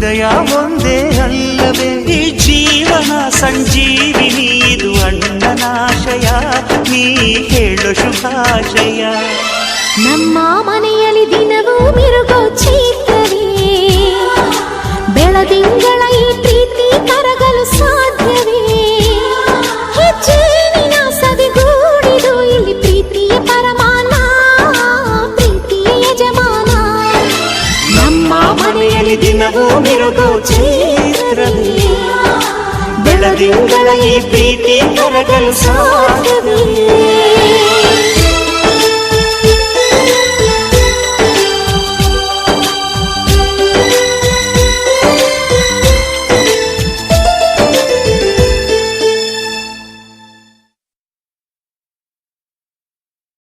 ಹೃದಯ ಒಂದೇ ಅಲ್ಲವೇ ಈ ಜೀವನ ಸಂಜೀವಿನಿ ಇದು ಅಣ್ಣನಾಶಯ ನೀ ಹೇಳು ಶುಭಾಶಯ ನಮ್ಮ ಮನೆಯಲ್ಲಿ ದಿನವೂ ಮಿರುಗೋ ಚೈತ್ರವೇ ಬೆಳದಿಂಗಳ ಈ ಪ್ರೀತಿ ಕರಗಲು ಸಾಧ್ಯವೇ ಹೆಜ್ಜೇನಿನ ಸದಿಗೂಡಿದು ಇಲ್ಲಿ ಪ್ರೀತಿಯ ಪರಮಾನ ಪ್ರೀತಿಯ ಯಜಮಾನ ನಮ್ಮ ಮನೆಯಲ್ಲಿ ದಿನವೂ ಮಿರುಗೋ ಚೈತ್ರವೇ ಬೆಳದಿಂಗಳ ಈ ಪ್ರೀತಿ ಕರಗಲು ಸಾಧ್ಯವೇ